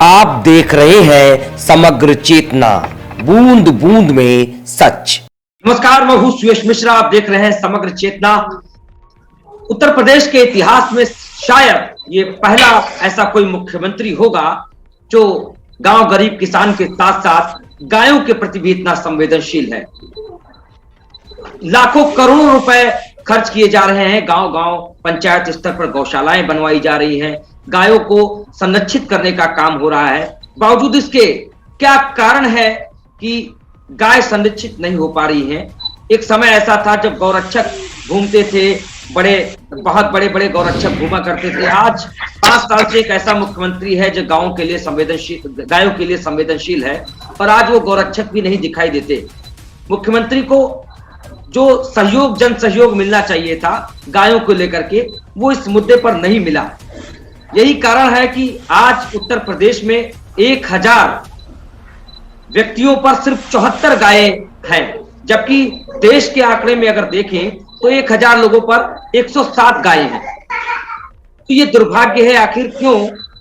आप देख रहे हैं समग्र चेतना, बूंद बूंद में सच। नमस्कार, मैं हूं सुयश मिश्रा। आप देख रहे हैं समग्र चेतना। उत्तर प्रदेश के इतिहास में शायद ये पहला ऐसा कोई मुख्यमंत्री होगा जो गांव गरीब किसान के साथ साथ गायों के प्रति भी इतना संवेदनशील है। लाखों करोड़ों रुपए खर्च किए जा रहे हैं, गांव गांव पंचायत स्तर पर गौशालाएं बनवाई जा रही हैं, गायों को संरक्षित करने का काम हो रहा है। बावजूद इसके क्या कारण है कि गाय संरक्षित नहीं हो पा रही हैं? एक समय ऐसा था जब गौरक्षक घूमते थे, बहुत बड़े बड़े गौरक्षक घूमा करते थे। आज 5 साल से एक ऐसा मुख्यमंत्री है जो गायों के लिए संवेदनशील है, और आज वो गौरक्षक भी नहीं दिखाई देते। मुख्यमंत्री को जो सहयोग, जन सहयोग मिलना चाहिए था गायों को लेकर के, वो इस मुद्दे पर नहीं मिला। यही कारण है कि आज उत्तर प्रदेश में 1000 व्यक्तियों पर सिर्फ 74 गायें हैं, जबकि देश के आंकड़े में अगर देखें तो 1000 लोगों पर 107 गायें हैं। तो ये दुर्भाग्य है। आखिर क्यों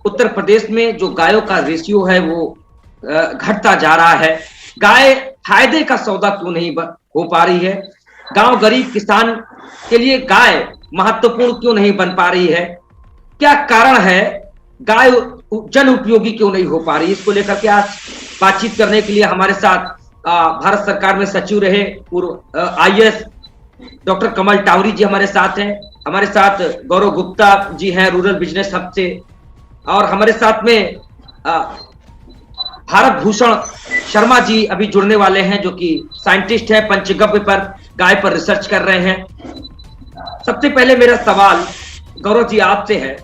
उत्तर प्रदेश में जो गायों का रेशियो है वो घटता जा रहा है? गाय फायदे का सौदा क्यों नहीं हो पा रही है? गांव गरीब किसान के लिए गाय महत्वपूर्ण क्यों नहीं बन पा रही है? क्या कारण है? गाय जन उपयोगी क्यों नहीं हो पा रही? इसको लेकर के आज बातचीत करने के लिए हमारे साथ भारत सरकार में सचिव रहे पूर्व IAS डॉक्टर कमल टावरी जी हमारे साथ हैं। हमारे साथ गौरव गुप्ता जी हैं रूरल बिजनेस हब से, और हमारे साथ में भारत भूषण शर्मा जी अभी जुड़ने वाले हैं, जो कि साइंटिस्ट है, पंचगव्य पर, गाय पर रिसर्च कर रहे हैं। सबसे पहले मेरा सवाल गौरव जी आपसे है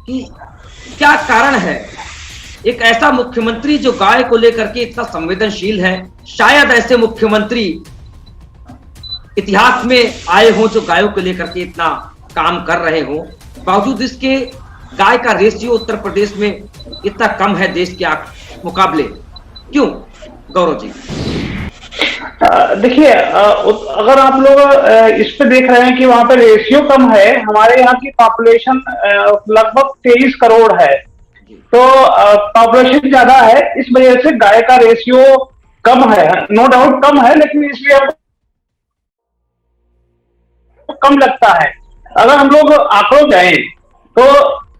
कि क्या कारण है एक ऐसा मुख्यमंत्री जो गाय को लेकर के इतना संवेदनशील है? शायद ऐसे मुख्यमंत्री इतिहास में आए हों जो गायों को लेकर के इतना काम कर रहे हों। बावजूद इसके गाय का रेशियो उत्तर प्रदेश में इतना कम है देश के मुकाबले, क्यों गौरव जी? देखिए, अगर आप लोग इस पे देख रहे हैं कि वहां पे रेशियो कम है, हमारे यहाँ की पॉपुलेशन लगभग 23 करोड़ है, तो पॉपुलेशन ज्यादा है, इस वजह से गाय का रेशियो कम है। नो डाउट कम है, लेकिन इसलिए कम लगता है। अगर हम लोग आंकड़ों जाएं तो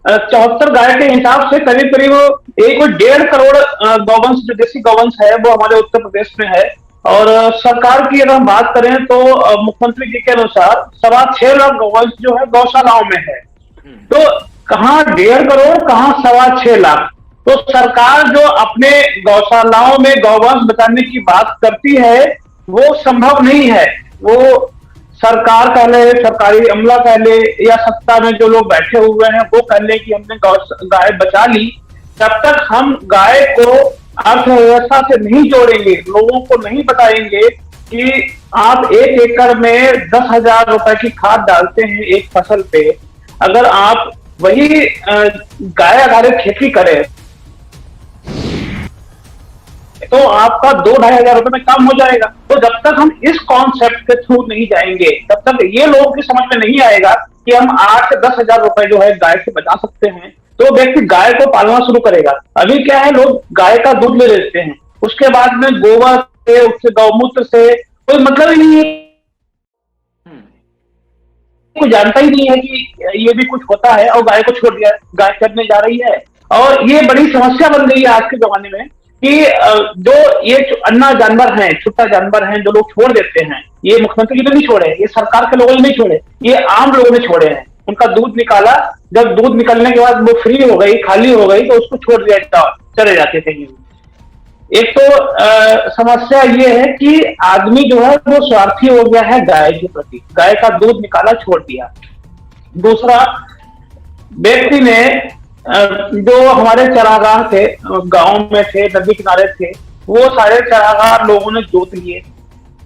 74 गाय के हिसाब से करीब करीब 1.5 करोड़ गौवंश, विदेशी गौवंश है, वो हमारे उत्तर प्रदेश में है। और सरकार की अगर हम बात करें तो मुख्यमंत्री जी के अनुसार 6.25 लाख गौवंश जो है गौशालाओं में है। तो कहाँ 1.5 करोड़, कहाँ 6.25 लाख? तो सरकार जो अपने गौशालाओं में गौवंश बचाने की बात करती है वो संभव नहीं है। वो सरकार कह ले, सरकारी अमला कह ले, या सत्ता में जो लोग बैठे हुए हैं वो कह ले कि हमने गाय बचा ली, जब तक हम गाय को अर्थव्यवस्था से नहीं जोड़ेंगे, लोगों को नहीं बताएंगे कि आप 1 एकड़ में 10,000 रुपए की खाद डालते हैं एक फसल पे, अगर आप वही गाय आधारित खेती करें तो आपका 2-2.5 हजार रुपए में काम हो जाएगा। तो जब तक हम इस कॉन्सेप्ट के थ्रू नहीं जाएंगे, तब तक ये लोगों की समझ में नहीं आएगा कि हम 8 से 10 हजार रुपए जो है गाय से बचा सकते हैं, तो व्यक्ति गाय को पालना शुरू करेगा। अभी क्या है, लोग गाय का दूध ले लेते हैं, उसके बाद में गोबर से, उससे गौमूत्र से कोई मतलब ही नहीं है, कोई जानता ही नहीं है कि ये भी कुछ होता है, और गाय को छोड़ दिया, गाय चरने जा रही है। और ये बड़ी समस्या बन गई है आज के जमाने में कि जो ये अन्ना जानवर हैं, छुट्टा जानवर हैं, जो लोग छोड़ देते हैं, ये मुख्यमंत्री जी ने नहीं छोड़े, ये सरकार के लोगों ने नहीं छोड़े, ये आम लोगों ने छोड़े हैं। उनका दूध निकाला, जब दूध निकलने के बाद वो फ्री हो गई, खाली हो गई, तो उसको छोड़ दिया, चले जाते थे। एक तो समस्या ये है कि आदमी जो है वो स्वार्थी हो गया है गाय के प्रति, गाय का दूध निकाला, छोड़ दिया। दूसरा, व्यक्ति ने जो हमारे चरागाह थे, गांव में थे, नदी किनारे थे, वो सारे चरागाह लोगों ने जोत लिए,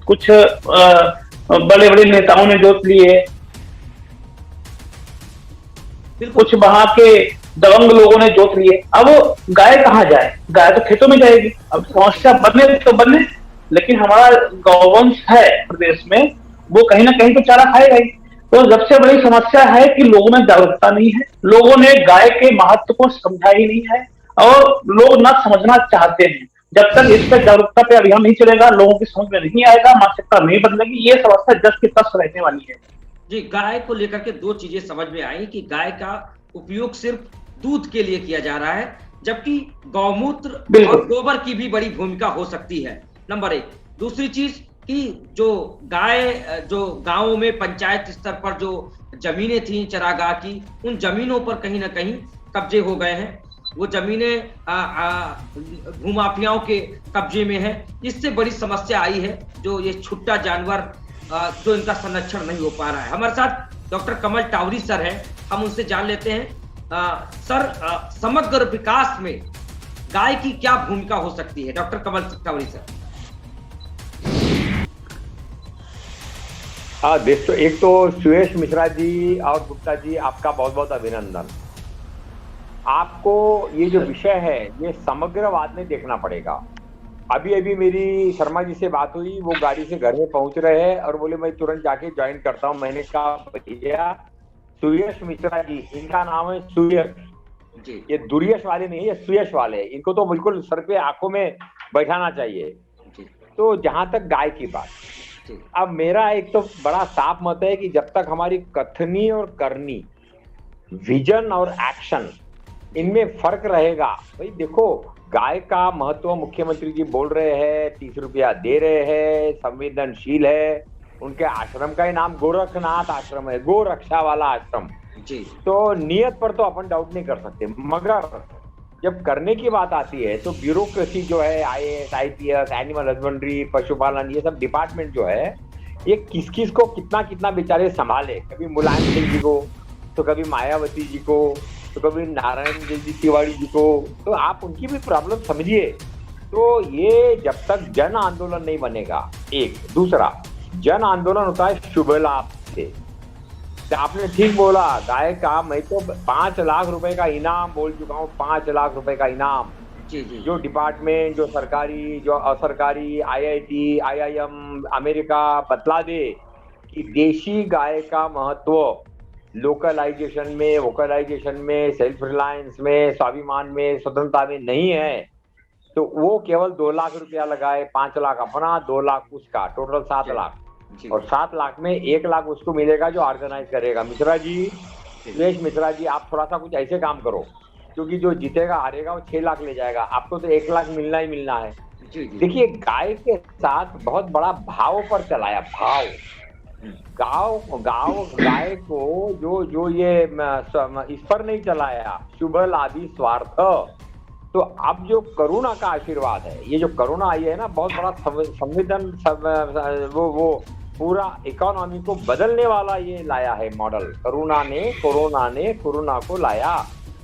कुछ बड़े बड़े नेताओं ने जोत लिए, कुछ वहां के दबंग लोगों ने जोत लिए। अब गाय कहाँ जाए? गाय तो खेतों में जाएगी। अब समस्या बने तो बने, लेकिन हमारा गौवंश है प्रदेश में, वो कहीं ना कहीं तो चारा खाएगा ही। तो सबसे बड़ी समस्या है कि लोगों में जागरूकता नहीं है, लोगों ने गाय के महत्व को समझा ही नहीं है। और लोग ना समझना चाहते हैं। जब तक इस पर जागरूकता पे अभियान नहीं चलेगा, लोगों की समझ में नहीं आएगा, मानसिकता नहीं बदलेगी, ये समस्या जस की तस रहने वाली है। जी, गाय को लेकर के दो चीजें समझ में आई कि गाय का उपयोग सिर्फ दूध के लिए किया जा रहा है, जबकि गौमूत्र और गोबर की भी बड़ी भूमिका हो सकती है, नंबर एक। दूसरी चीज कि जो गाय, जो गांवों में पंचायत स्तर पर जो जमीनें थी चरागाह की, उन जमीनों पर कहीं ना कहीं कब्जे हो गए हैं। वो जमीनें भूमाफियाओं के कब्जे में है। इससे बड़ी समस्या आई है, जो ये छुट्टा जानवर जो इनका संरक्षण नहीं हो पा रहा है। हमारे साथ डॉक्टर कमल टावरी सर हैं, हम उनसे जान लेते हैं। सर, समग्र विकास में गाय की क्या भूमिका हो सकती है? डॉक्टर कमल टावरी सर। हाँ, एक तो सुयश मिश्रा जी और गुप्ता जी, आपका बहुत बहुत अभिनंदन। आपको ये जो विषय है ये समग्रवाद में देखना पड़ेगा। अभी अभी मेरी शर्मा जी से बात हुई, वो गाड़ी से घर में पहुंच रहे हैं और बोले मैं तुरंत जाके ज्वाइन करता हूं। मैंने कहा भैया, सुयश मिश्रा जी, इनका नाम है सुयश जी, ये दुर्यश वाले नहीं है, सुयश वाले। इनको तो बिल्कुल सर पे आंखों में बैठाना चाहिए जी। तो जहां तक गाय की बात, अब मेरा एक तो बड़ा साफ मत है कि जब तक हमारी कथनी और करनी, विजन और एक्शन, इनमें फर्क रहेगा। भाई देखो, गाय का महत्व मुख्यमंत्री जी बोल रहे हैं, 30 रुपया दे रहे हैं, संवेदनशील है। उनके आश्रम का ही नाम गोरखनाथ आश्रम है, गो रक्षा वाला आश्रम जी। तो नियत पर तो अपन डाउट नहीं कर सकते, मगर जब करने की बात आती है तो ब्यूरोक्रेसी जो है, IAS, IPS, एनिमल हस्बेंड्री, पशुपालन, ये सब डिपार्टमेंट जो है, ये किस किस को कितना कितना बेचारे संभाले। कभी मुलायम सिंह जी को, तो कभी मायावती जी को, तो कभी नारायण जी तिवारी जी को। तो आप उनकी भी प्रॉब्लम समझिए। तो ये जब तक जन आंदोलन नहीं बनेगा, एक। दूसरा, जन आंदोलन होता है शुभ लाभ से। तो आपने ठीक बोला, गाय का मैं तो 5 लाख रुपए का इनाम बोल चुका हूँ, 5 लाख रुपए का इनाम जी जी। जो डिपार्टमेंट, जो सरकारी, जो असरकारी, IIT, IIM, अमेरिका बतला दे कि देशी गाय का महत्व लोकलाइजेशन में, वोकलाइजेशन में, सेल्फ रिलायंस में, स्वाभिमान में, स्वतंत्रता में नहीं है, तो वो केवल 2 लाख रुपया लगाए, 5 लाख अपना, 2 लाख उसका, टोटल 7 लाख। और 7 लाख में 1 लाख उसको मिलेगा जो ऑर्गेनाइज करेगा। मिश्रा जी, सुरेश मिश्रा जी, आप थोड़ा सा कुछ ऐसे काम करो, क्योंकि जो जीतेगा हारेगा वो 6 लाख ले जाएगा, आपको तो 1 लाख मिलना ही मिलना है। देखिए, गाय के साथ बहुत बड़ा भाव पर चलाया, भाव। गाय को जो ये इस पर नहीं चलाया, शुभ लाभी स्वार्थ। तो अब जो करुणा का आशीर्वाद है, ये जो करुणा आई है ना, बहुत बड़ा संविधान, वो पूरा इकोनॉमी को बदलने वाला ये लाया है मॉडल। कोरोना ने को लाया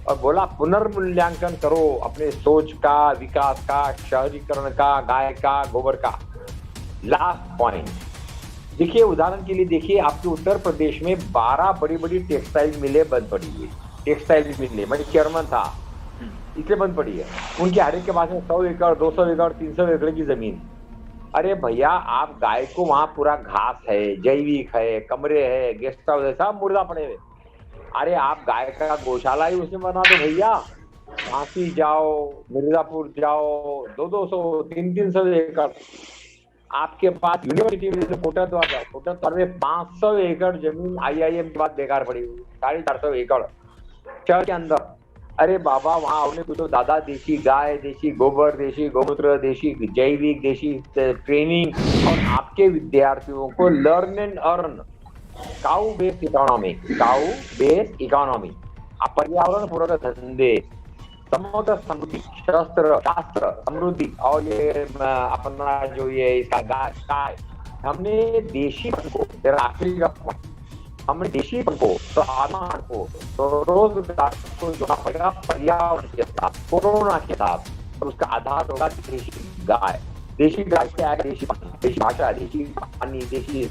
और बोला पुनर्मूल्यांकन करो अपने सोच का, विकास का, शहरीकरण का, गाय का, गोबर का। लास्ट पॉइंट देखिए, उदाहरण के लिए देखिए, आपके उत्तर प्रदेश में 12 बड़ी बड़ी टेक्सटाइल मिलें बंद पड़ी हुई। टेक्सटाइल मिलें, मैं चेयरमैन था, इसलिए बंद पड़ी है। उनके हर एक के पास में 100 एकड़, 200 एकड़, 300 एकड़ की जमीन। अरे भैया, आप गाय को वहां पूरा घास है, जैविक है, कमरे है, गेस्ट हाउस है, सब मुर्दा पड़े हुए। अरे आप गाय का गौशाला ही उसमें बना दो भैया। झांसी जाओ, मिर्जापुर जाओ, 200, 300 एकड़। आपके पास यूनिवर्सिटी में कोटा में 500 एकड़ जमीन IIM के बाद बेकार पड़ी हुई, 450 एकड़ शहर के अंदर। अरे बाबा, वहां आपने पूछो, दादा देशी गाय, देशी गोबर, देशी गौमूत्र, देशी जैविक, देशी ट्रेनिंग, और आपके विद्यार्थियों को learn and earn, cow based economy, आप पर्यावरण पूरक धंधे, समग्र समृद्धि, शास्त्र समृद्धि, और ये अपना जो ये इसका गाय, हमने देशीपन को, आखिरी का हमने देशीपन को, स्वाभिमान को, रोजगार को जोड़ना पड़ेगा पर्यावरण के साथ, कोरोना के साथ। और उसका आधार होगा देशी गाय। देशी गाय क्या है? देशी भाषा, देशी पानी, देशी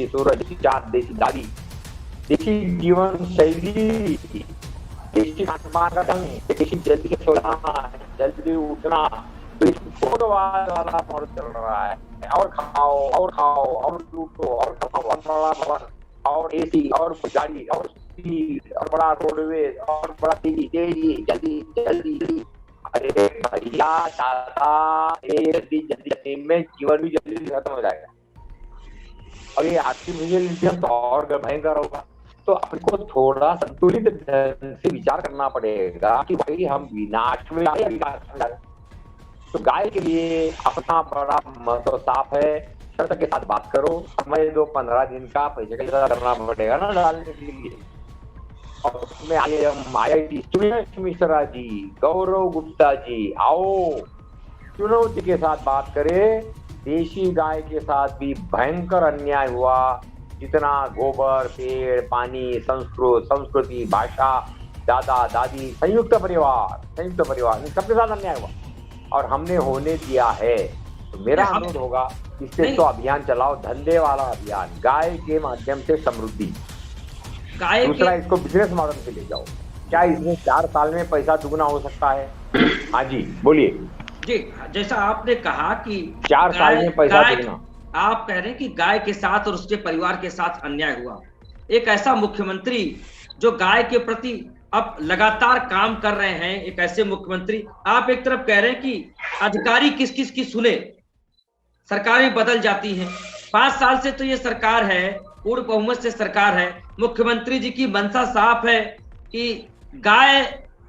सूरज, देशी चाँद, देशी दादी, देशी जीवन शैली, देशी खान का ढंग, देशी जल्दी सोना, जल्दी उठना, वाला मॉडल चल रहा है। और खाओ और लूटो और कमाओ और AC और गाड़ी और स्पीड और बड़ा रोडवेज और बड़ा तेजी, जल्दी। भैया दादा जल्दी जल्दी में जीवन भी जल्दी खत्म हो जाएगा और ये आर्टिफिशियल इंटेलिजेंस तो और भयंकर होगा। तो आपको थोड़ा संतुलित ढंग से विचार करना पड़ेगा कि भाई हम विनाश में आए या विकास में आए। तो गाय के लिए अपना बड़ा महत्व साफ है, शर्त के साथ बात करो, समय दो 15 दिन का, पैसे का इंतजार करना पड़ेगा ना डालने के लिए। और उसमें IIT सुरेश मिश्रा जी, गौरव गुप्ता जी, आओ चुनौती के साथ बात करें। देशी गाय के साथ भी भयंकर अन्याय हुआ, जितना गोबर, पेड़, पानी, संस्कृति, भाषा, दादा दादी, संयुक्त परिवार इन सबके साथ अन्याय हुआ और हमने होने दिया है। तो मेरा अनुरोध होगा इससे तो अभियान चलाओ, धंधे वाला अभियान, गाय के माध्यम से समृद्धि। दूसरा, इसको बिजनेस मॉडल पे ले जाओ। क्या इसमें 4 साल में पैसा दुगना हो सकता है? हाँ जी बोलिए जी। जैसा आपने कहा कि 4 साल में पैसा दुगना, आप कह रहे हैं कि गाय के साथ और उसके परिवार के साथ अन्याय हुआ। एक ऐसा मुख्यमंत्री जो गाय के प्रति अब लगातार काम कर रहे हैं, एक ऐसे मुख्यमंत्री, आप एक तरफ कह रहे हैं कि अधिकारी किस किस की सुने, सरकारें बदल जाती हैं। 5 साल से तो ये सरकार है, पूर्ण बहुमत से सरकार है। मुख्यमंत्री जी की मंशा साफ है कि गाय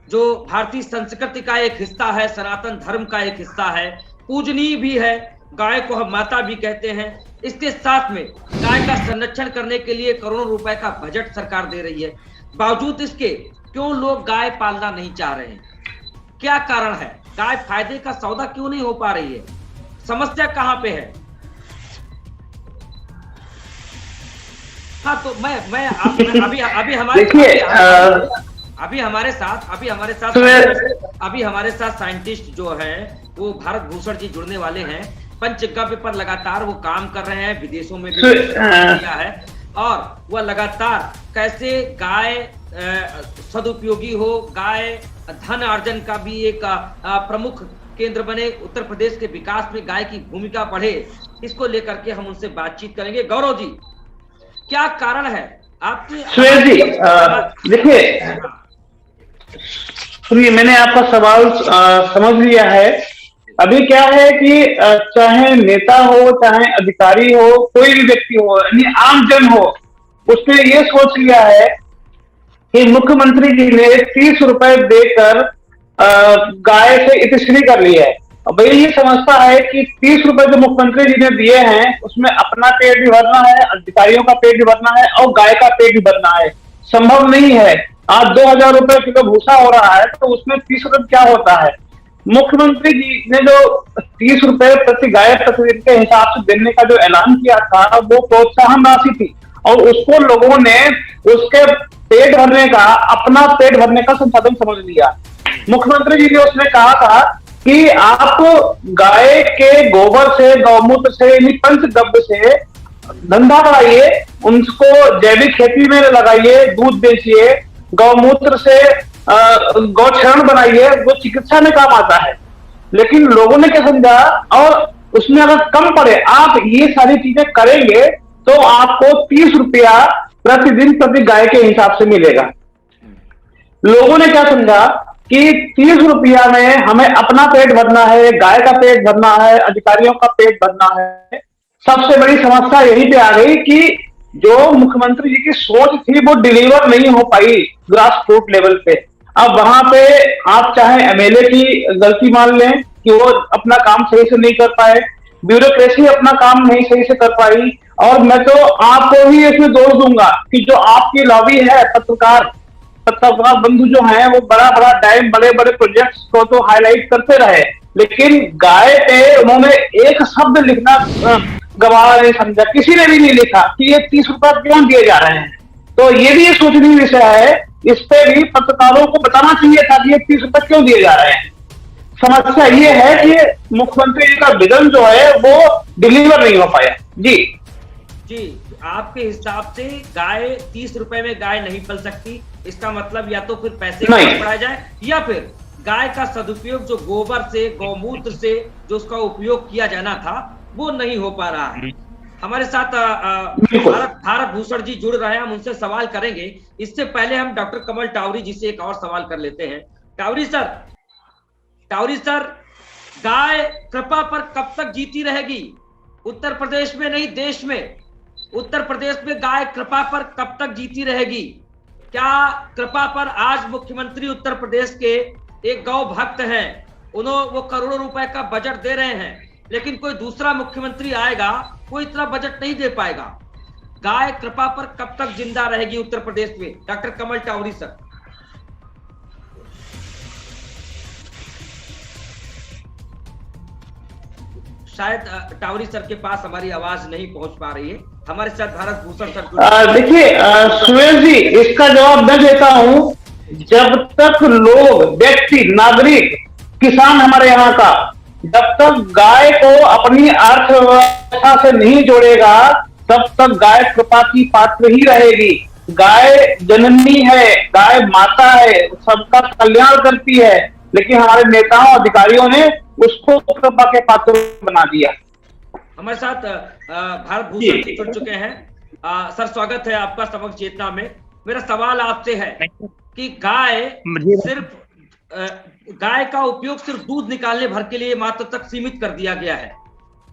जो भारतीय संस्कृति का एक हिस्सा है, सनातन धर्म का एक हिस्सा है, पूजनीय भी है, गाय को हम माता भी कहते हैं। इसके साथ में गाय का संरक्षण करने के लिए करोड़ों रुपए का बजट सरकार दे रही है। बावजूद इसके क्यों लोग गाय पालना नहीं चाह रहे हैं? क्या कारण है? गाय फायदे का सौदा क्यों नहीं हो पा रही है? समस्या कहां पे है? हाँ, तो मैं अभी हमारे साथ साइंटिस्ट जो हैं वो भारत भूषण जी जुड़ने वाले हैं। पंचगव्य पर लगातार वो काम कर रहे हैं, विदेशों में भी किया है, और वह लगातार कैसे गाय सदुपयोगी हो, गाय धन अर्जन का भी एक प्रमुख केंद्र बने, उत्तर प्रदेश के विकास में गाय की भूमिका बढ़े, इसको लेकर के हम उनसे बातचीत करेंगे। गौरव जी, क्या कारण है आपकी? सुरेश जी देखिए, सुनिए, मैंने आपका सवाल समझ लिया है। अभी क्या है कि चाहे नेता हो, चाहे अधिकारी हो, कोई भी व्यक्ति हो, यानी आम जन हो, उसने ये सोच लिया है कि मुख्यमंत्री जी ने 30 रुपए देकर गाय से इतिश्री कर ली है। अब भाई ये समझता है कि 30 रुपए जो मुख्यमंत्री जी ने दिए हैं उसमें अपना पेट भी भरना है, अधिकारियों का पेट भी भरना है और गाय का पेट भी भरना है। संभव नहीं है। आज 2000 रुपए किलो भूसा हो रहा है तो उसमें 30 रुपए क्या होता है? मुख्यमंत्री जी ने जो 30 रुपए प्रति गाय प्रतिदिन के हिसाब से देने का जो ऐलान किया था वो प्रोत्साहन राशि थी और उसको लोगों ने उसके पेट भरने का, अपना पेट भरने का संसाधन समझ लिया। मुख्यमंत्री जी ने उसमें कहा था कि आप गाय के गोबर से, गौमूत्र से, यानी पंचगव्य से धंधा बढ़ाइए, उनको जैविक खेती में लगाइए, दूध बेचिए, गौमूत्र से गौक्षरण बनाइए, वो चिकित्सा में काम आता है। लेकिन लोगों ने क्या समझा, और उसमें अगर कम पड़े, आप ये सारी चीजें करेंगे तो आपको 30 रुपया प्रतिदिन प्रति गाय के हिसाब से मिलेगा। लोगों ने क्या समझा कि 30 रुपया में हमें अपना पेट भरना है, गाय का पेट भरना है, अधिकारियों का पेट भरना है। सबसे बड़ी समस्या यहीं पे आ गई कि जो मुख्यमंत्री जी की सोच थी वो डिलीवर नहीं हो पाई ग्रास रूट लेवल पे। अब वहां पे आप चाहे एमएलए की गलती मान लें कि वो अपना काम सही से नहीं कर पाए, ब्यूरोक्रेसी अपना काम नहीं सही से कर पाई, और मैं तो आपको ही इसमें दोष दूंगा कि जो आपकी लॉबी है, पत्रकार बंधु जो हैं वो बड़ा बड़ा टाइम बड़े बड़े प्रोजेक्ट्स को तो हाईलाइट करते रहे, लेकिन गाय पे उन्होंने एक शब्द लिखना गवाह नहीं समझा। किसी ने भी नहीं लिखा कि ये 30 रुपए क्यों दिए जा रहे हैं। तो ये भी एक सोचनीय विषय है, इस पे भी पत्रकारों को बताना चाहिए था कि ये 30 रुपए क्यों दिए जा रहे हैं। समस्या ये है कि मुख्यमंत्री जी का विजन जो है वो डिलीवर नहीं हो पाया। जी जी, आपके हिसाब से गाय 30 रुपए में गाय नहीं पल सकती, इसका मतलब या तो फिर पैसे बढ़ाया जाए या फिर गाय का सदुपयोग जो गोबर से, गौमूत्र से जो उसका उपयोग किया जाना था वो नहीं हो पा रहा है। हमारे साथ भारत भूषण जी जुड़ रहे हैं, हम उनसे सवाल करेंगे। इससे पहले हम डॉक्टर कमल टावरी जी से एक और सवाल कर लेते हैं। टावरी सर, गाय कृपा पर कब तक जीती रहेगी? उत्तर प्रदेश में नहीं, देश में। उत्तर प्रदेश में गाय कृपा पर कब तक जीती रहेगी? क्या कृपा पर आज मुख्यमंत्री उत्तर प्रदेश के एक गौ भक्त हैं, वो करोड़ों रुपए का बजट दे रहे हैं, लेकिन कोई दूसरा मुख्यमंत्री आएगा वो इतना बजट नहीं दे पाएगा। गाय कृपा पर कब तक जिंदा रहेगी उत्तर प्रदेश में? डॉक्टर कमल टावरी सर। शायद टावरी सर के पास हमारी आवाज नहीं पहुंच पा रही है। हमारे साथ भारत भूषण सर। देखिए सुरेश जी, इसका जवाब मैं देता हूं। जब तक लोग, व्यक्ति, नागरिक, किसान हमारे यहाँ का, जब तक गाय को अपनी अर्थव्यवस्था से नहीं जोड़ेगा, तब तक गाय कृपा की पात्र ही रहेगी। गाय जननी है, गाय माता है, सबका कल्याण करती है, लेकिन हमारे नेताओं, अधिकारियों ने उसको कृपा के पात्र बना दिया। हमारे साथ भारत भूषण जी जुड़ चुके हैं। सर, स्वागत है आपका सबक चेतना में। मेरा सवाल आपसे है कि गाय का उपयोग सिर्फ दूध निकालने भर के लिए मात्र तक सीमित कर दिया गया है।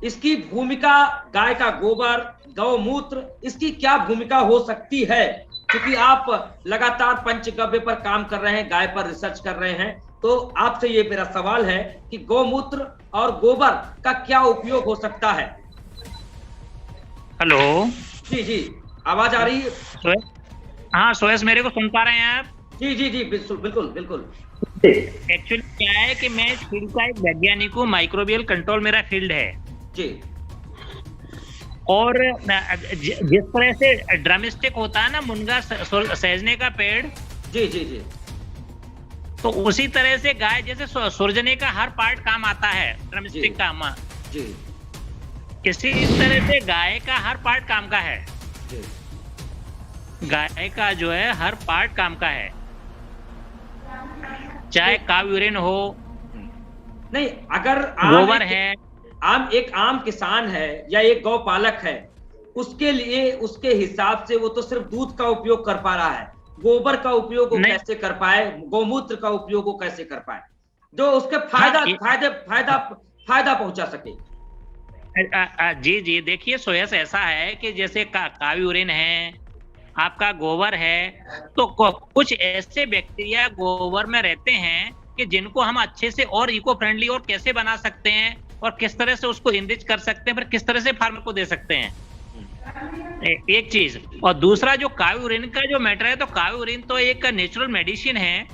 इसकी भूमिका, गाय का गोबर, गौमूत्र, इसकी क्या भूमिका हो सकती है? क्योंकि आप लगातार पंचगव्य पर काम कर रहे हैं, गाय पर रिसर्च कर रहे हैं, तो आपसे ये मेरा सवाल है कि गौमूत्र और गोबर का क्या उपयोग हो सकता है? हेलो जी जी, आवाज आ रही है? हाँ सुरेश, मेरे को सुन पा रहे हैं आप? जी जी जी, बिल्कुल बिल्कुल बिल्कुल। एक्चुअली क्या है कि मैं फील्ड का एक वैज्ञानिक हूँ, माइक्रोबियल कंट्रोल मेरा फील्ड है जी। और जिस तरह से ड्रमस्टिक होता है ना, मुनगा सहेजने का पेड़, जी जी जी, तो उसी तरह से गाय जैसे सुरजने का हर पार्ट काम आता है, ड्रमस्टिक का जी, इसी तरह से गाय का हर पार्ट काम का है जी। गाय का जो है हर पार्ट काम का है, चाहे काव यूरिन हो, नहीं, अगर गोबर है, एक आम किसान है या एक गौ पालक है, उसके लिए, उसके हिसाब से वो तो सिर्फ दूध का उपयोग कर पा रहा है, गोबर का उपयोग वो कैसे कर पाए, गौमूत्र का उपयोग वो कैसे कर पाए जो उसके फायदा पहुंचा सके? जी जी, देखिए सोयस, ऐसा है कि जैसे काव यूरिन है, आपका गोबर है, तो कुछ ऐसे बैक्टीरिया गोबर में रहते हैं कि जिनको हम अच्छे से और इको फ्रेंडली और कैसे बना सकते हैं और किस तरह से उसको इनरिच कर सकते हैं, फिर किस तरह से फार्मर को दे सकते हैं, एक चीज। और दूसरा जो काव यूरिन का जो मैटर है, तो काव यूरिन तो एक नेचुरल मेडिसिन है,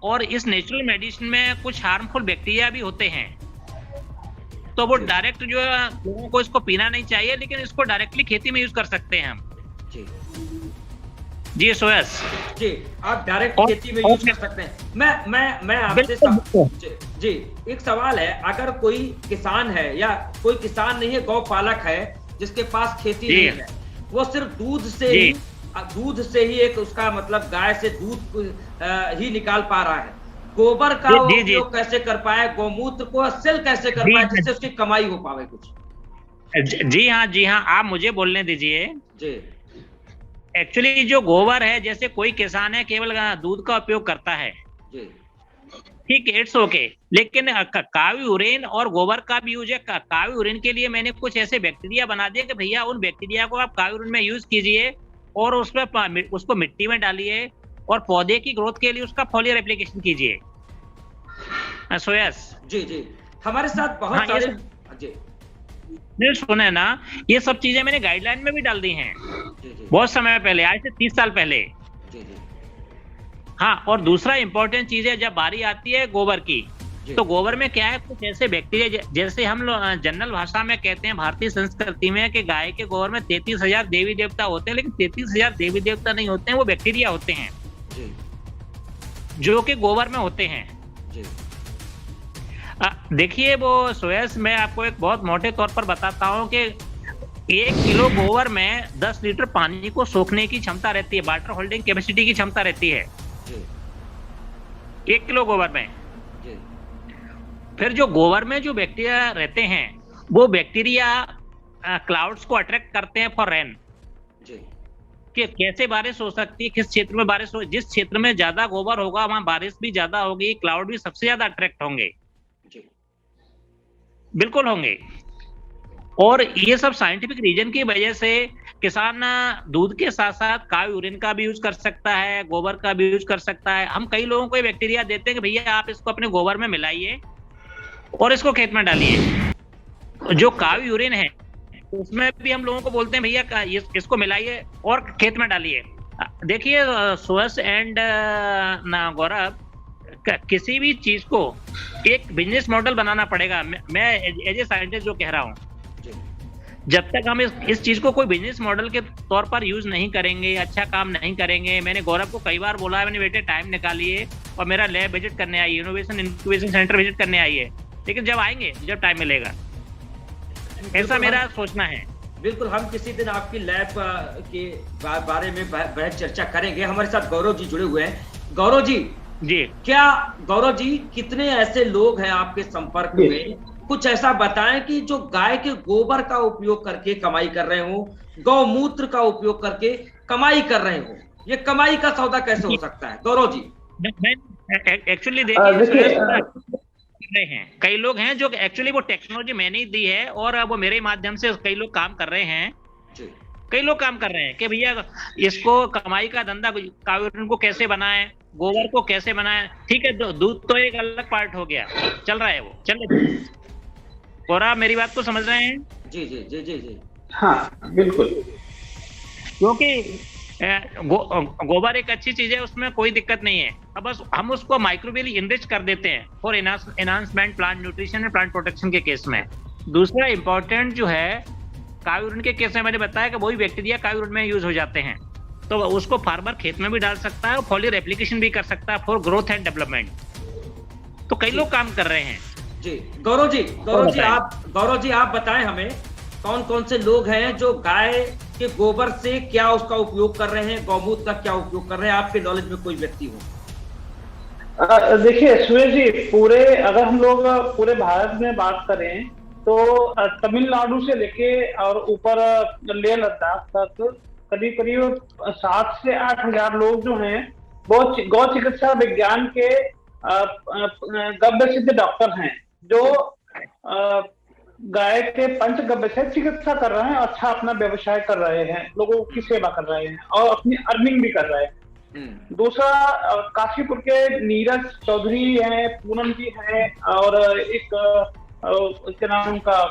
और इस नेचुरल मेडिसिन में कुछ हार्मफुल बैक्टीरिया भी होते हैं, तो वो डायरेक्ट जो है लोगों को इसको पीना नहीं चाहिए, लेकिन इसको डायरेक्टली खेती में यूज कर सकते हैं हम। जी सोयस जी, आप डायरेक्ट खेती में यूज कर सकते हैं। मैं आपसे जी एक सवाल है, अगर कोई किसान है या कोई किसान नहीं है, गौ पालक है जिसके पास खेती नहीं है, वो सिर्फ दूध से ही एक उसका मतलब गाय से दूध ही निकाल पा रहा है, गोबर का उपयोग कैसे कर पाए, गौमूत्र को सेल कैसे कर पाए जिससे उसकी कमाई हो पावे कुछ? जी हाँ, आप मुझे बोलने दीजिए जी। एक्चुअली जो गोबर है, जैसे कोई किसान है केवल दूध का उपयोग करता है, ठीक है, इट्स ओके, लेकिन काव यूरिन और गोबर का भी यूज है। काव यूरिन के लिए मैंने कुछ ऐसे बैक्टीरिया बना दिए कि भैया उन बैक्टीरिया को आप काव यूरिन में यूज कीजिए और उसको मिट्टी में डालिए और पौधे की ग्रोथ के लिए उसका फॉलियर एप्लीकेशन कीजिए। सोयस जी जी, हमारे साथ बहुत सारे जी नहीं सुने ना, ये सब चीजें मैंने गाइडलाइन में भी डाल दी हैं बहुत समय पहले, आज से 30 साल पहले। हाँ, और दूसरा इंपॉर्टेंट चीज है, जब बारी आती है गोबर की, तो गोबर में क्या है, कुछ ऐसे बैक्टीरिया, जैसे हम लोग जनरल भाषा में कहते हैं भारतीय संस्कृति में कि गाय के गोबर में 33,000 देवी देवता होते हैं, लेकिन 33,000 देवी देवता नहीं होते हैं, वो बैक्टीरिया होते हैं जो कि गोबर में होते हैं। देखिए वो सोयस, मैं आपको एक बहुत मोटे तौर पर बताता हूँ कि 1 किलो गोबर में 10 लीटर पानी को सोखने की क्षमता रहती है, वाटर होल्डिंग कैपेसिटी की क्षमता रहती है 1 किलो गोबर में। फिर जो गोबर में जो बैक्टीरिया रहते हैं, वो बैक्टीरिया क्लाउड्स को अट्रैक्ट करते हैं फॉर रेन, कि कैसे बारिश हो सकती है, किस क्षेत्र में बारिश हो, जिस क्षेत्र में ज्यादा गोबर होगा वहां बारिश भी ज्यादा होगी, क्लाउड भी सबसे ज्यादा अट्रैक्ट होंगे। बिल्कुल होंगे। और ये सब साइंटिफिक रीजन की वजह से किसान दूध के साथ साथ काव यूरिन का भी यूज कर सकता है, गोबर का भी यूज कर सकता है। हम कई लोगों को ये बैक्टीरिया देते हैं कि भैया आप इसको अपने गोबर में मिलाइए और इसको खेत में डालिए। जो काव यूरिन है उसमें भी हम लोगों को बोलते हैं भैया इसको मिलाइए और खेत में डालिए। देखिए सुहस एंड गौरव, किसी भी चीज को एक बिजनेस मॉडल बनाना पड़ेगा। मैं एज ए साइंटिस्ट जो कह रहा हूँ, जब तक हम इस चीज को कोई बिजनेस मॉडल के तौर पर यूज नहीं करेंगे, अच्छा काम नहीं करेंगे। मैंने गौरव को कई बार बोला है, मैंने बेटे टाइम निकालिए और मेरा लैब विजिट करने आइए, इनोवेशन इंक्यूबेशन सेंटर विजिट करने आइए। लेकिन जब आएंगे, जब टाइम मिलेगा, ऐसा मेरा सोचना है। बिल्कुल, हम किसी दिन आपकी लैब के बारे में बेहद चर्चा करेंगे। हमारे साथ गौरव जी जुड़े हुए हैं। गौरव जी, क्या गौरव जी कितने ऐसे लोग हैं आपके संपर्क में, कुछ ऐसा बताएं कि जो गाय के गोबर का उपयोग करके कमाई कर रहे हो, गौमूत्र का उपयोग करके कमाई कर रहे हो? ये कमाई का सौदा कैसे हो सकता है गौरव जी? एक्चुअली देखिए, रहे हैं कई लोग हैं जो एक्चुअली वो टेक्नोलॉजी मैंने ही दी है और वो मेरे माध्यम से कई लोग काम कर रहे हैं। कई लोग काम कर रहे हैं कि भैया इसको कमाई का धंधा, काव यूरिन को कैसे बनाएं, गोबर को कैसे बनाएं। ठीक है, दूध तो एक अलग पार्ट हो गया, चल रहा है, वो चल रहा है। और आप मेरी बात को समझ रहे हैं? जी जी जी जी जी, हाँ बिल्कुल। क्योंकि गोबर एक अच्छी चीज है, उसमें कोई दिक्कत नहीं है। अब बस हम उसको माइक्रोबियली इनरिच कर देते हैं for enhancement plant nutrition and plant protection के केस में। दूसरा इंपॉर्टेंट जो है, काव यूरिन के केस में मैंने बताया कि वही बैक्टीरिया काव यूरिन में यूज हो जाते हैं, तो उसको फार्मर खेत में भी डाल सकता है और फॉलियर एप्लीकेशन भी कर सकता है फॉर ग्रोथ एंड डेवलपमेंट। तो कई लोग काम कर रहे हैं। जी गौरव जी आप बताएं हमें, कौन कौन से लोग हैं जो गाय के गोबर से क्या उसका उपयोग कर रहे हैं, गौमूत्र का क्या उपयोग कर रहे हैं, आपके नॉलेज में कोई व्यक्ति हो? देखिए सुरेश जी, अगर हम लोग पूरे भारत में बात करें तो तमिलनाडु से लेके और ऊपर लेह लद्दाख तक करीब करीब 7 से 8 हजार लोग जो हैं वो गौ चिकित्सा विज्ञान के गव्य सिद्ध डॉक्टर हैं, जो गाय के पंचगव्य से चिकित्सा कर रहे हैं, अच्छा अपना व्यवसाय कर रहे हैं, लोगों की सेवा कर रहे हैं और अपनी अर्निंग भी कर रहे हैं। दूसरा, काशीपुर के नीरज चौधरी हैं, पूनम जी हैं, और एक क्या नाम उनका,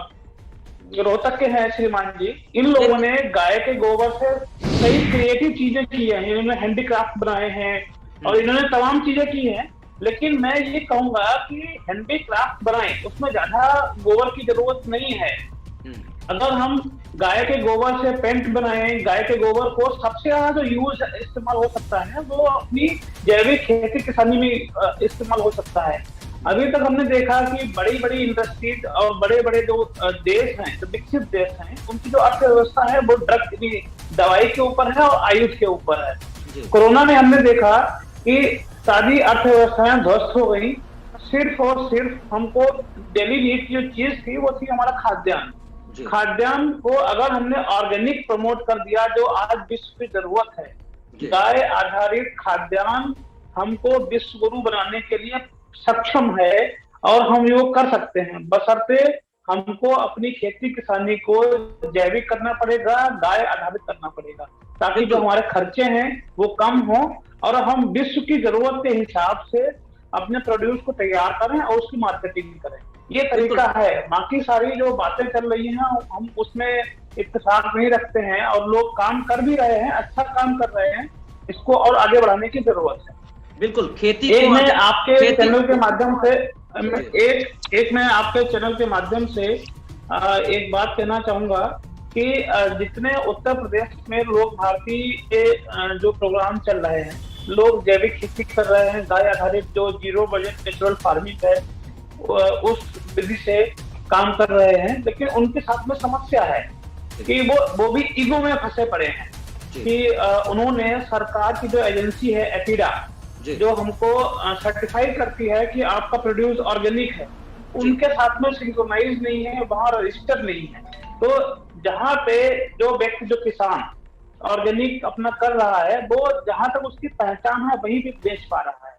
रोहतक के हैं श्रीमान जी। इन लोगों ने गाय के गोबर से कई क्रिएटिव चीजें की हैं, इन्होंने हैंडीक्राफ्ट बनाए हैं और इन्होंने तमाम चीजें की हैं। लेकिन मैं ये कहूंगा कि हैंडीक्राफ्ट बनाएं, उसमें ज्यादा गोबर की जरूरत नहीं है। अगर हम गाय के गोबर से पेंट बनाएं, गाय के गोबर को सबसे ज्यादा जो यूज इस्तेमाल हो सकता है वो अपनी जैविक खेती किसानी में इस्तेमाल हो सकता है। अभी तक हमने देखा कि बड़ी बड़ी इंडस्ट्रीज और बड़े बड़े जो देश हैं, जो विकसित देश हैं, उनकी जो अर्थव्यवस्था है वो ड्रग दवाई के ऊपर है और आयुष के ऊपर है। कोरोना में हमने देखा कि सारी अर्थव्यवस्थाएं ध्वस्त हो गई। सिर्फ और सिर्फ हमको डेली नीड की जो चीज थी वो थी हमारा खाद्यान्न। खाद्यान्न को अगर हमने ऑर्गेनिक प्रमोट कर दिया, जो आज विश्व की जरूरत है, गाय आधारित खाद्यान्न हमको विश्व गुरु बनाने के लिए सक्षम है और हम योग कर सकते हैं। बशर्ते हमको अपनी खेती किसानी को जैविक करना पड़ेगा, गाय आधारित करना पड़ेगा, ताकि जो हमारे खर्चे हैं वो कम हो और हम विश्व की जरूरत के हिसाब से अपने प्रोड्यूस को तैयार करें और उसकी मार्केटिंग करें। ये तरीका है। बाकी सारी जो बातें चल रही हैं हम उसमें इत्तेफाक नहीं रखते हैं और लोग काम कर भी रहे हैं, अच्छा काम कर रहे हैं, इसको और आगे बढ़ाने की जरूरत है। बिल्कुल, खेती को मैं आपके चैनल के माध्यम से मैं आपके चैनल के माध्यम से एक बात कहना चाहूंगा कि जितने उत्तर प्रदेश में लोग भारतीय के जो प्रोग्राम चल रहे हैं, लोग जैविक खेती कर रहे हैं, गाय आधारित जो जीरो बजट नेचुरल फार्मिंग है उस विधि से काम कर रहे हैं, लेकिन उनके साथ में समस्या है कि वो भी ईगो में फंसे पड़े हैं कि उन्होंने सरकार की जो एजेंसी है एपीडा, जो हमको सर्टिफाई करती है कि आपका प्रोड्यूस ऑर्गेनिक है, उनके साथ में सिंक्रोनाइज नहीं है, वहां रजिस्टर नहीं है। तो जहां पे जो व्यक्ति, जो किसान ऑर्गेनिक अपना कर रहा है, वो जहां तक उसकी पहचान है वहीं भी बेच पा रहा है,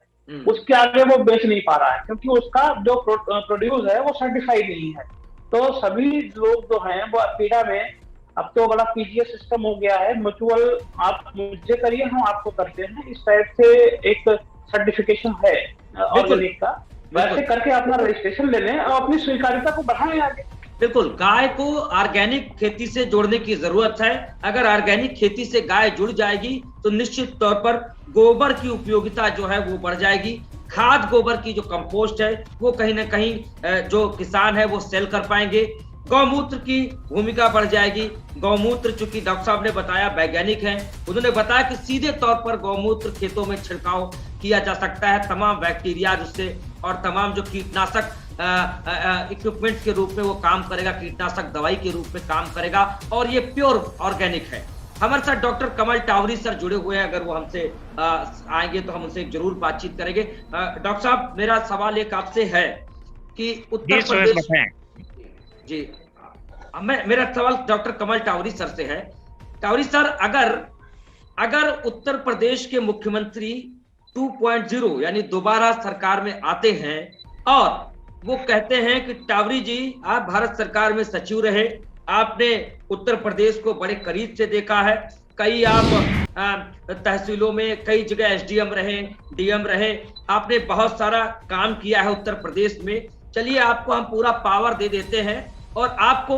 उसके आगे वो बेच नहीं पा रहा है, क्योंकि उसका जो प्रोड्यूस है वो सर्टिफाइड नहीं है। तो सभी लोग जो हैं वो पीड़ा में, अब तो बड़ा पीजीएस सिस्टम हो गया है, म्यूचुअल आप मुझे करिए हम आपको करते हैं, इस टाइप से एक सर्टिफिकेशन है ऑर्गेनिक का, वैसे करके अपना रजिस्ट्रेशन ले लें और अपनी स्वीकार्यता को बढ़ाएं आगे। बिल्कुल, गाय को ऑर्गेनिक खेती से जोड़ने की जरूरत है। अगर ऑर्गेनिक खेती से गाय जुड़ जाएगी तो निश्चित तौर पर गोबर की उपयोगिता जो है वो बढ़ जाएगी। खाद गोबर की जो कंपोस्ट है वो कहीं ना कहीं जो किसान है वो सेल कर पाएंगे। गौमूत्र की भूमिका बढ़ जाएगी। गौमूत्र, चूंकि डॉक्टर साहब ने बताया वैज्ञानिक हैं, उन्होंने बताया कि सीधे तौर पर गौमूत्र खेतों में छिड़काव किया जा सकता है, तमाम बैक्टीरिया उससे और तमाम जो कीटनाशक इक्विपमेंट्स के रूप में वो काम करेगा, कीटनाशक दवाई के रूप में काम करेगा और ये प्योर ऑर्गेनिक है। हमारे साथ डॉक्टर कमल टावरी सर जुड़े हुए हैं, अगर वो हमसे आएंगे तो हम उनसे जरूर बातचीत करेंगे। डॉक्टर साहब, मेरा सवाल एक आपसे है कि उत्तर प्रदेश, जी मेरा सवाल डॉक्टर कमल टावरी सर से है। टावरी सर, अगर उत्तर प्रदेश के मुख्यमंत्री 2.0 यानी दोबारा सरकार में आते हैं और वो कहते हैं कि टावरी जी आप भारत सरकार में सचिव रहे, आपने उत्तर प्रदेश को बड़े करीब से देखा है, कई आप तहसीलों में कई जगह एसडीएम रहे, डीएम रहे, आपने बहुत सारा काम किया है उत्तर प्रदेश में, चलिए आपको हम पूरा पावर दे देते हैं और आपको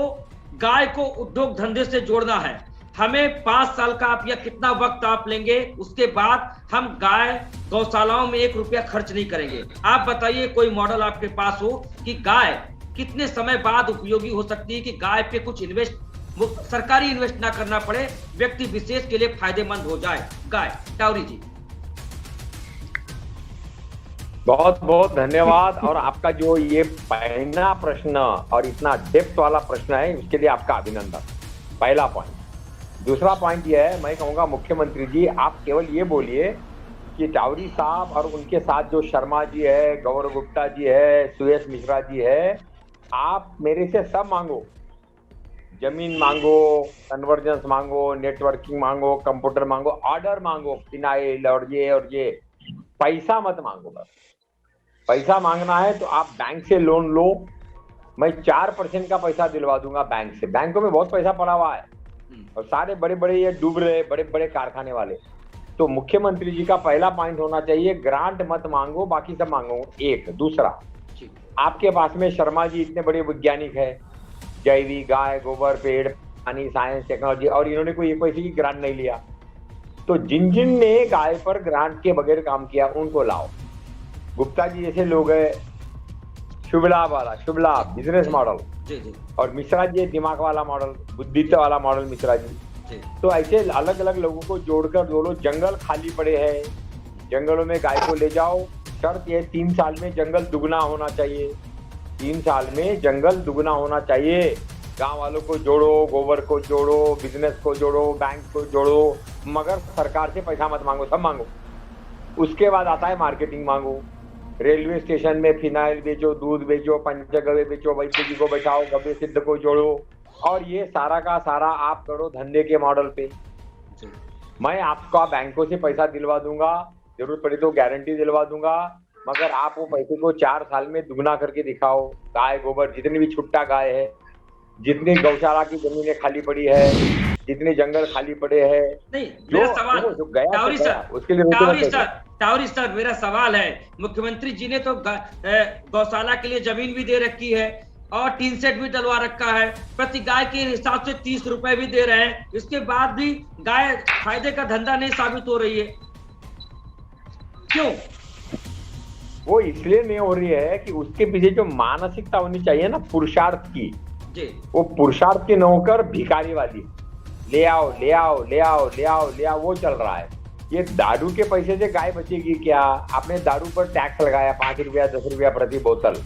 गाय को उद्योग धंधे से जोड़ना है, हमें 5 साल का आप या कितना वक्त आप लेंगे, उसके बाद हम गाय गौशालाओं में 1 रुपया खर्च नहीं करेंगे। आप बताइए कोई मॉडल आपके पास हो कि गाय कितने समय बाद उपयोगी हो सकती है, कि गाय पे कुछ सरकारी इन्वेस्ट ना करना पड़े, व्यक्ति विशेष के लिए फायदेमंद हो जाए गाय। टावरी जी, बहुत बहुत धन्यवाद। और आपका जो ये पहला प्रश्न और इतना डेप्थ वाला प्रश्न है, उसके लिए आपका अभिनंदन, पहला पॉइंट। दूसरा पॉइंट ये है, मैं कहूँगा मुख्यमंत्री जी आप केवल ये बोलिए कि टावरी साहब और उनके साथ जो शर्मा जी है, गौरव गुप्ता जी है, सुयश मिश्रा जी है, आप मेरे से सब मांगो, जमीन मांगो, कन्वर्जेंस मांगो, नेटवर्किंग मांगो, कंप्यूटर मांगो, ऑर्डर मांगो, फिनाइल और ये, पैसा मत मांगो। बस पैसा मांगना है तो आप बैंक से लोन लो, मैं 4% का पैसा दिलवा दूंगा बैंक से। बैंकों में बहुत पैसा पड़ा हुआ है और सारे बड़े बड़े ये डूब रहे, बड़े बड़े कारखाने वाले। तो मुख्यमंत्री जी का पहला पॉइंट होना चाहिए, ग्रांट मत मांगो, बाकी सब मांगो। एक दूसरा, आपके पास में शर्मा जी इतने बड़े वैज्ञानिक है, जैविक, गाय गोबर, पेड़, पानी, साइंस, टेक्नोलॉजी, और इन्होंने कोई भी ग्रांट नहीं लिया। तो जिन जिन ने गाय पर ग्रांट के बगैर काम किया उनको लाओ। गुप्ता जी जैसे लोग है, शुभ लाभ बिजनेस मॉडल, और मिश्रा जी दिमाग वाला मॉडल, बुद्धित्व वाला मॉडल मिश्रा जी। तो ऐसे अलग अलग लोगों को जोड़कर जोड़ो। जंगल खाली पड़े हैं, जंगलों में गाय को ले जाओ। शर्त ये 3 साल में जंगल दुगना होना चाहिए, 3 साल में जंगल दुगना होना चाहिए। गांव वालों को जोड़ो, गोबर को जोड़ो, बिजनेस को जोड़ो, बैंक को जोड़ो, मगर सरकार से पैसा मत मांगो, सब मांगो। उसके बाद आता है मार्केटिंग मांगो। रेलवे स्टेशन में फिनाइल बेचो, दूध बेचो, पंचगव्य बेचो, वैद्य जी को बैठाओ, गव्य सिद्ध को जोड़ो, और ये सारा का सारा आप करो धंधे के मॉडल पे। मैं आपका बैंकों से पैसा दिलवा दूंगा, जरूरत पड़ी तो गारंटी दिलवा दूंगा, मगर आप वो पैसे को 4 साल में दुगना करके दिखाओ। गाय गोबर, जितनी भी छुट्टा गाय है, जितनी गौशाला की जमीनें खाली पड़ी है, जितने जंगल खाली पड़े हैं, नहीं मेरा सवाल उसके लिए टावरी सर मेरा सवाल है, मुख्यमंत्री जी ने तो गौशाला के लिए जमीन भी दे रखी है और टीन सेट भी डलवा रखा है, प्रति गाय के हिसाब से 30 रुपए भी दे रहे हैं, इसके बाद भी गाय फायदे का धंधा नहीं साबित हो रही है, क्यों? वो इसलिए नहीं हो रही है कि उसके पीछे जो मानसिकता होनी चाहिए ना पुरुषार्थ की, वो पुरुषार्थ की नौकर भिखारी वाली, ले आओ ले आओ ले आओ ले आओ ले आओ, वो चल रहा है। ये दारू के पैसे से गाय बचेगी क्या? आपने दारू पर टैक्स लगाया 5 रुपया 10 रुपया प्रति बोतल।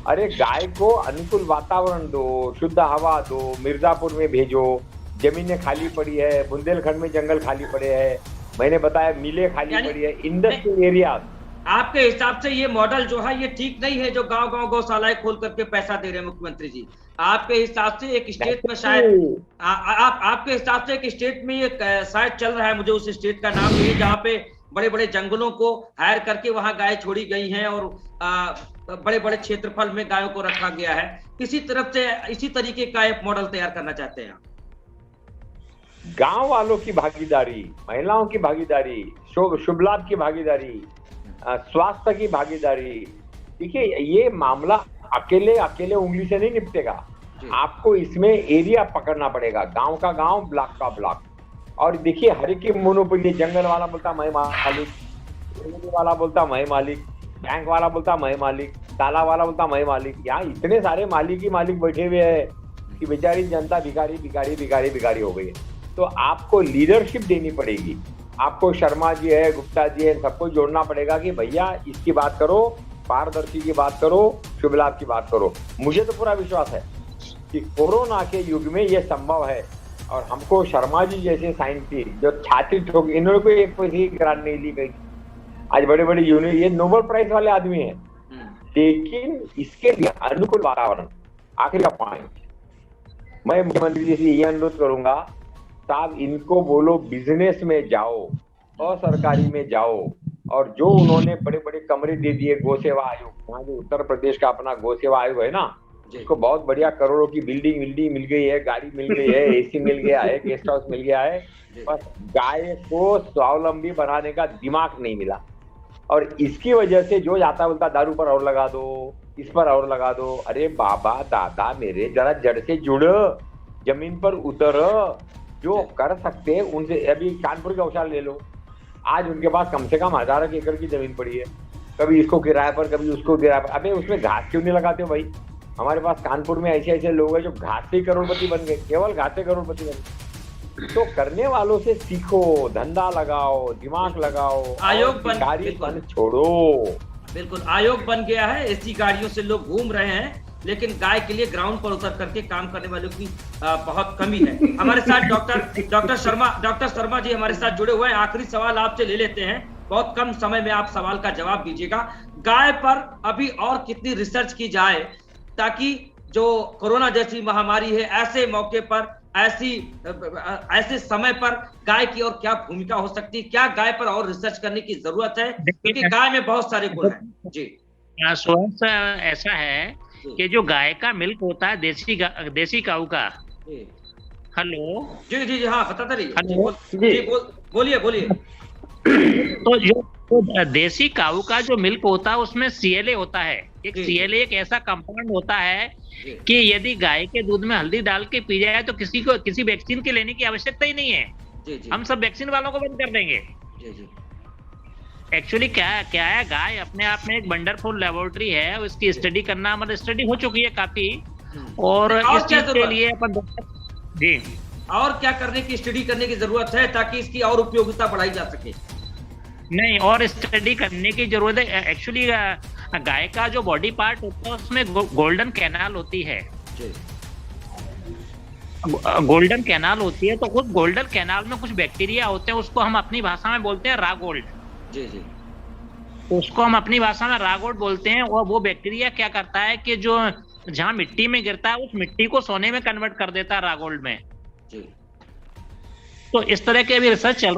अरे गाय को अनुकूल वातावरण दो, शुद्ध हवा दो, मिर्जापुर में भेजो, जमीनें खाली पड़ी है, बुंदेलखंड में जंगल खाली पड़े हैं, मैंने बताया मिले खाली पड़ी है, इंडस्ट्रियल एरिया। आपके हिसाब से ये मॉडल जो है ये ठीक नहीं है, जो गांव गांव गौशालाएं खोल करके पैसा दे रहे हैं मुख्यमंत्री जी। आपके हिसाब से एक स्टेट में शायद आपके हिसाब से एक स्टेट में ये शायद चल रहा है, मुझे उस स्टेट का नाम नहीं, जहाँ पे बड़े बड़े जंगलों को हायर करके वहां गाय छोड़ी गई हैं और बड़े बड़े क्षेत्रफल में गायों को रखा गया है, इसी तरफ से इसी तरीके का एक मॉडल तैयार करना चाहते हैं? गांव वालों की भागीदारी, महिलाओं की भागीदारी, शुभ लाभ की भागीदारी, स्वास्थ्य की भागीदारी, देखिए ये मामला अकेले उंगली से नहीं निपटेगा। आपको इसमें एरिया पकड़ना पड़ेगा, गांव का गांव, ब्लॉक का ब्लॉक। और देखिए हर एक की मोनोपोली, जंगल वाला बोलता मैं मालिक, वाला बोलता मैं मालिक, बैंक वाला बोलता मैं मालिक, ताला वाला बोलता मैं मालिक। यहाँ इतने सारे मालिक ही मालिक बैठे हुए हैं कि बेचारी जनता भिखारी भिखारी भिखारी भिखारी हो गई है। तो आपको लीडरशिप देनी पड़ेगी, आपको शर्मा जी है, गुप्ता जी है, सबको जोड़ना पड़ेगा कि भैया इसकी बात करो, पारदर्शी की बात करो, शुभ लाभ की बात करो। मुझे तो पूरा विश्वास है कि कोरोना के युग में ये संभव है। और हमको शर्मा जी जैसे साइंटिस्ट जो छाती ठोक, इन्होंने कोई एक पैसे की ग्रांट नहीं ली गई, आज बड़े बड़े यूनिवर्सिटी, ये नोबेल प्राइज वाले आदमी हैं, लेकिन इसके लिए अनुकूल वातावरण। आखिरी का पॉइंट, मैं मुख्यमंत्री जी से ये अनुरोध करूंगा, साहब इनको बोलो बिजनेस में जाओ, असरकारी में जाओ। और जो उन्होंने बड़े बड़े कमरे दे दिए गौ सेवा आयोग, वहाँ जो उत्तर प्रदेश का अपना गौ सेवा आयोग है ना, जिसको बहुत बढ़िया करोड़ों की बिल्डिंग मिल गई है, गाड़ी मिल गई है, एसी मिल गया है, गेस्ट हाउस मिल गया है, बस गाय को स्वावलंबी बनाने का दिमाग नहीं मिला। और इसकी वजह से जो जाता बोलता दारू पर और लगा दो, इस पर और लगा दो। अरे बाबा दादा मेरे, जरा जड़ से जुड़, जमीन पर उतर, जो कर सकते हैं उनसे। अभी कानपुर का गौशाला ले लो, आज उनके पास कम से कम 1000 एकड़ की जमीन पड़ी है, कभी इसको किराए पर, कभी उसको किराए पर। अबे उसमें घास क्यों नहीं लगाते हो भाई? हमारे पास कानपुर में ऐसे लोग हैं जो घास से करोड़पति बन गए, केवल घास से करोड़पति बन गए। तो करने वालों से सीखो, धंधा लगाओ, दिमाग लगाओ, आयोग बन छोड़ो। बिल्कुल आयोग बन गया है, एसी गाड़ियों से लोग घूम रहे हैं, लेकिन गाय के लिए ग्राउंड पर उतर करके काम करने वालों की बहुत कमी है। हमारे साथ डॉक्टर शर्मा जी हमारे साथ जुड़े हुए हैं। आखिरी सवाल आपसे ले लेते हैं, बहुत कम समय में आप सवाल का जवाब दीजिएगा। गाय पर अभी और कितनी रिसर्च की जाए ताकि जो कोरोना जैसी महामारी है, ऐसे मौके पर, ऐसे समय पर गाय की और क्या भूमिका हो सकती है? क्या गाय पर और रिसर्च करने की जरूरत है? क्योंकि गाय में बहुत सारे गुण हैं। जी ऐसा है कि जो गाय का मिल्क होता है देसी काऊ का। हेलो जी जी जी, हाँ बताते रहिए। हेलो जी बोलिए। तो जो देसी काऊ का जो मिल्क होता है उसमें CLA होता है। एक CLA एक ऐसा कंपाउंड होता है कि यदि गाय के दूध में हल्दी डाल के पी जाए तो किसी वैक्सीन के लेने की आवश्यकता ही नहीं है। हम सब वैक्सीन वालों को बंद कर देंगे। एक्चुअली क्या है, गाय अपने आप में एक वंडरफुल लेबोरेटरी है, उसकी स्टडी करना, मतलब स्टडी हो चुकी है काफी। और इस चीज के लिए अपन जी और क्या करने की, स्टडी करने की जरूरत है ताकि इसकी और उपयोगिता बढ़ाई जा सके? नहीं, और स्टडी करने की जरूरत है। एक्चुअली गाय का जो बॉडी पार्ट होता है उसमें गोल्डन कैनाल होती है, गोल्डन कैनाल होती है। तो उस गोल्डन कैनाल में कुछ बैक्टीरिया होते हैं, उसको हम अपनी भाषा में बोलते हैं रागोल्ड। जी उसको हम अपनी भाषा में रागोल्ड बोलते हैं। और वो बैक्टीरिया क्या करता है कि जो जहां मिट्टी में गिरता है उस मिट्टी को सोने में कन्वर्ट कर देता है रागोल्ड में। जी। तो इस तरह के भी रिसर्च चल